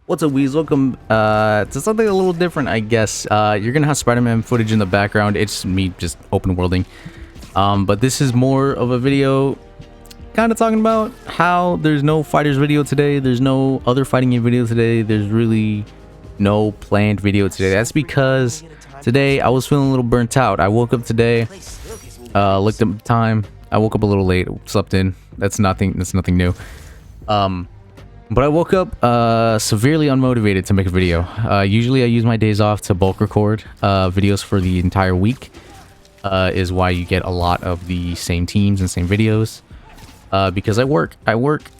What's up, Weez? Welcome to something a little different, I guess. You're gonna have Spider-Man footage in the background. It's me just open worlding. But this is more of a video kind of talking about how there's no fighters video today. There's no other fighting game video today. There's really no planned video today. That's because today I was feeling a little burnt out. I woke up today, looked at the time. I woke up a little late, slept in. That's nothing new. But I woke up severely unmotivated to make a video. Usually I use my days off to bulk record videos for the entire week. Is why you get a lot of the same teams and same videos. Because I work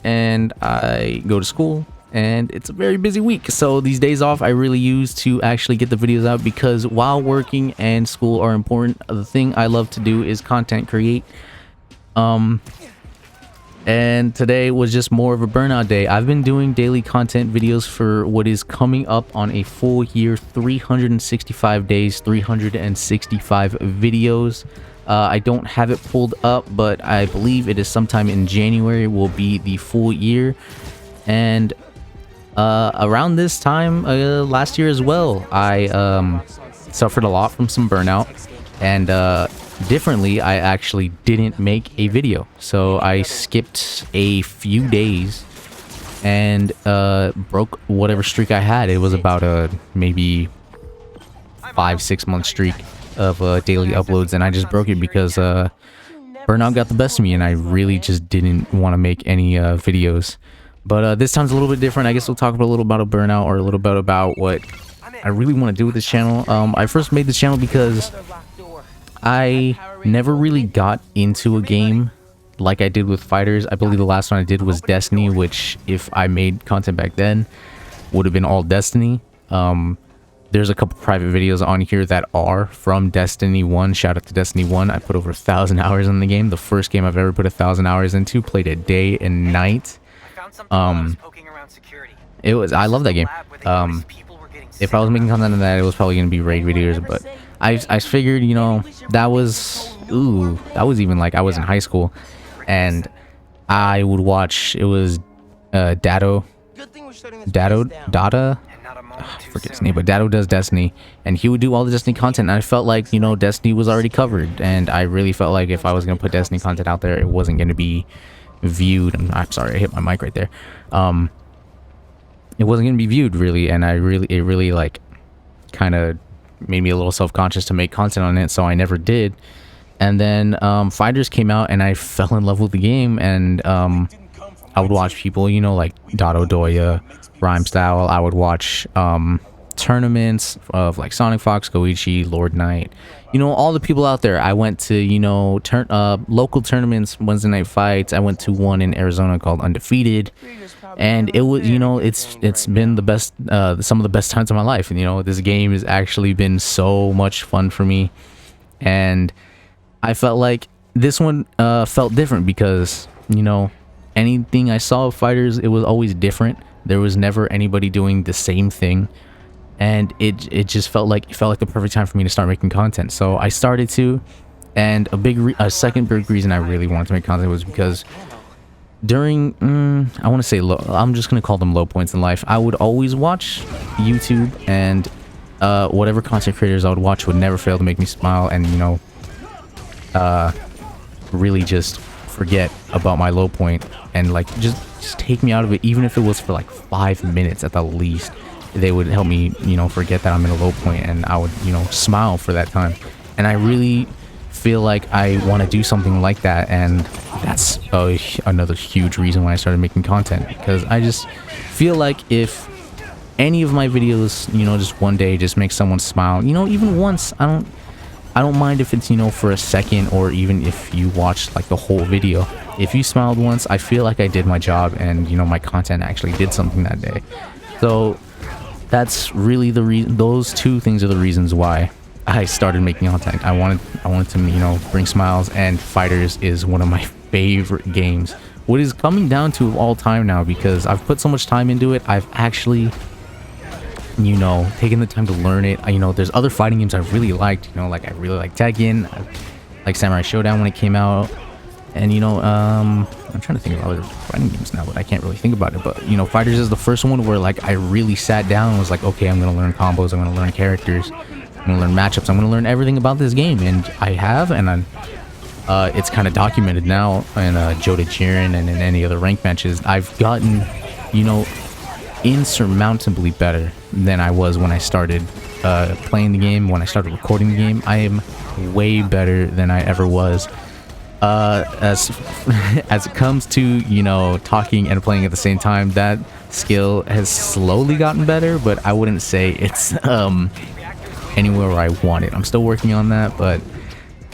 and I go to school and it's a very busy week. So these days off I really use to actually get the videos out, because while working and school are important, the thing I love to do is content create. And today was just more of a burnout day. I've been doing daily content videos for what is coming up on a full year, 365 days, 365 videos. I don't have it pulled up, but I believe it is sometime in January will be the full year. And around this time last year as well, I suffered a lot from some burnout. And differently, I actually didn't make a video, so I skipped a few days and broke whatever streak I had. It was about a maybe 5-6 month streak of daily uploads, and I just broke it because burnout got the best of me and I really just didn't want to make any videos. But this time's a little bit different. I guess we'll talk a little about a burnout, or a little bit about what I really want to do with this channel. I first made this channel because I never really got into a game like I did with fighters. I believe the last one I did was Destiny, which if I made content back then would have been all Destiny. There's a couple private videos on here that are from Destiny 1. Shout out to Destiny 1. I put over 1,000 hours in the game. The first game I've ever put 1,000 hours into. Played it day and night. I love that game. If I was making content on that, it was probably going to be raid videos, but I figured, you know, that was even like I was in high school, and I would watch, it was Dado, I forget his name, but Dado does Destiny, and he would do all the Destiny content, and I felt like, you know, Destiny was already covered, and I really felt like if I was going to put Destiny content out there, it wasn't going to be viewed. I'm sorry, I hit my mic right there. It wasn't going to be viewed really, and it really like kind of made me a little self-conscious to make content on it, so I never did. And then Fighters came out and I fell in love with the game, and I would watch people, you know, like Dado Doya, Rhyme Style. I would watch tournaments of like Sonic Fox, Goichi, Lord Knight, you know, all the people out there. I went to, you know, local tournaments, Wednesday night fights. I went to one in Arizona called Undefeated, and it was, you know, it's been the best, some of the best times of my life. And you know, this game has actually been so much fun for me, and I felt like this one felt different because, you know, anything I saw of fighters, it was always different. There was never anybody doing the same thing, and it just felt like the perfect time for me to start making content. So I started to, and a second big reason I really wanted to make content was because during I want to say I'm just gonna call them low points in life, I would always watch YouTube, and whatever content creators I would watch would never fail to make me smile, and you know, really just forget about my low point, and like just take me out of it, even if it was for like 5 minutes at the least. They would help me, you know, forget that I'm in a low point, and I would, you know, smile for that time. And I really feel like I want to do something like that, and that's another huge reason why I started making content, because I just feel like if any of my videos, you know, just one day just make someone smile, you know, even once, I don't mind if it's, you know, for a second, or even if you watch like the whole video. If you smiled once, I feel like I did my job, and you know, my content actually did something that day. So that's really the reason. Those two things are the reasons why I started making content. I wanted to, you know, bring smiles, and Fighters is one of my favorite games. What is coming down to of all time now, because I've put so much time into it. I've actually, you know, taken the time to learn it. You know, there's other fighting games I really liked, you know, like I really like Tekken, like Samurai Showdown when it came out. And you know, I'm trying to think of other fighting games now, but I can't really think about it. But you know, Fighters is the first one where like I really sat down and was like, okay, I'm gonna learn combos, I'm gonna learn characters, I'm gonna learn matchups, I'm gonna learn everything about this game, and I have, and it's kind of documented now in Joda Jiren and in any other ranked matches. I've gotten, you know, insurmountably better than I was when I started playing the game, when I started recording the game. I am way better than I ever was. As as it comes to, you know, talking and playing at the same time, that skill has slowly gotten better, but I wouldn't say it's anywhere where I want it. I'm still working on that, but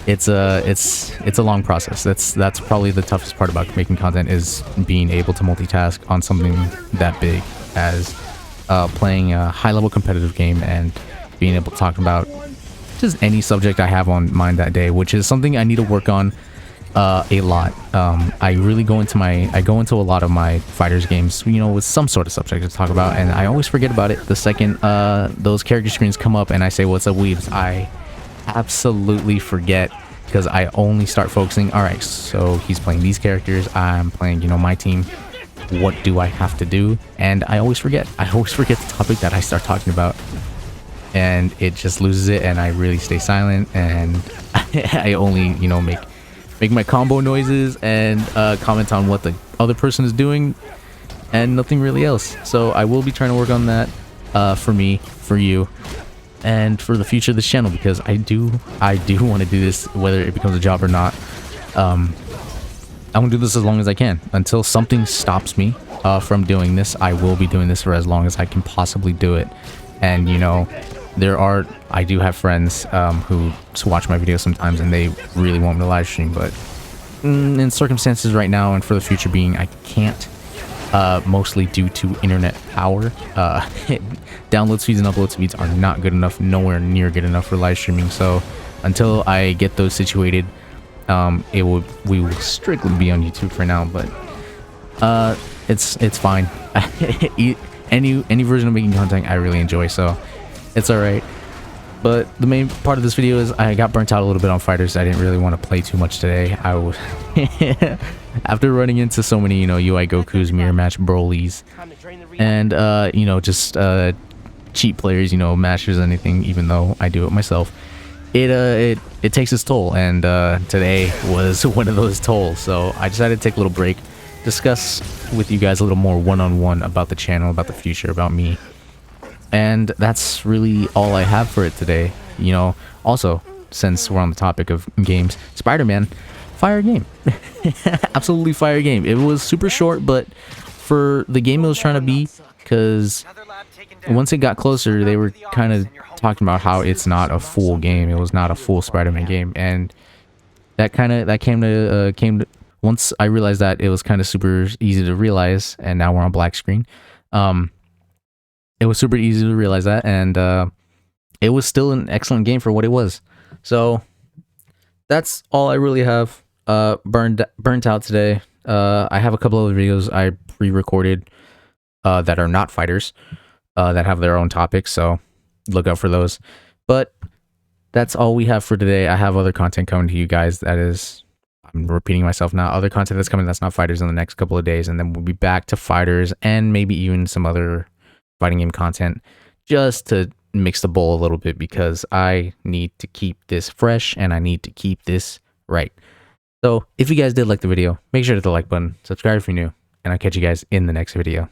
it's a long process. That's probably the toughest part about making content, is being able to multitask on something that big as playing a high-level competitive game and being able to talk about just any subject I have on mind that day, which is something I need to work on a lot. I really go into a lot of my fighters games, you know, with some sort of subject to talk about, and I always forget about it the second those character screens come up and I say, what's up, weebs? I absolutely forget, because I only start focusing, all right, so he's playing these characters, I'm playing, you know, my team, what do I have to do? And I always forget the topic that I start talking about, and it just loses it, and I really stay silent, and I only, you know, make my combo noises and comment on what the other person is doing, and nothing really else. So I will be trying to work on that for me, for you, and for the future of this channel, because I do want to do this whether it becomes a job or not. I'm gonna do this as long as I can until something stops me from doing this. I will be doing this for as long as I can possibly do it. And you know, I do have friends who watch my videos sometimes, and they really want me to live stream, but in circumstances right now and for the future being, I can't, mostly due to internet power. Download speeds and upload speeds are not good enough, nowhere near good enough for live streaming. So until I get those situated, we will strictly be on YouTube for now. But it's fine. any version of making content I really enjoy, so it's alright. But the main part of this video is I got burnt out a little bit on fighters. I didn't really want to play too much today. I was after running into so many, you know, UI Gokus, mirror match Broly's, and you know, just cheat players, you know, masters, anything, even though I do it myself. It takes its toll, and today was one of those tolls. So I decided to take a little break, discuss with you guys a little more one-on-one about the channel, about the future, about me. And that's really all I have for it today. You know, also, since we're on the topic of games, Spider-Man, fire game. Absolutely fire game. It was super short, but for the game it was trying to be, because once it got closer, they were kind of talking about how it's not a full game. It was not a full Spider-Man game, and that came to once I realized that, it was kind of super easy to realize, and now we're on black screen. It was super easy to realize that, and it was still an excellent game for what it was. So that's all I really have burnt out today. I have a couple of videos I pre-recorded that are not fighters, that have their own topics, so look out for those. But that's all we have for today. I have other content coming to you guys. That is, I'm repeating myself now, other content that's coming that's not fighters in the next couple of days, and then we'll be back to fighters and maybe even some other fighting game content, just to mix the bowl a little bit, because I need to keep this fresh and I need to keep this right. So if you guys did like the video, make sure to hit the like button, subscribe if you're new, and I'll catch you guys in the next video.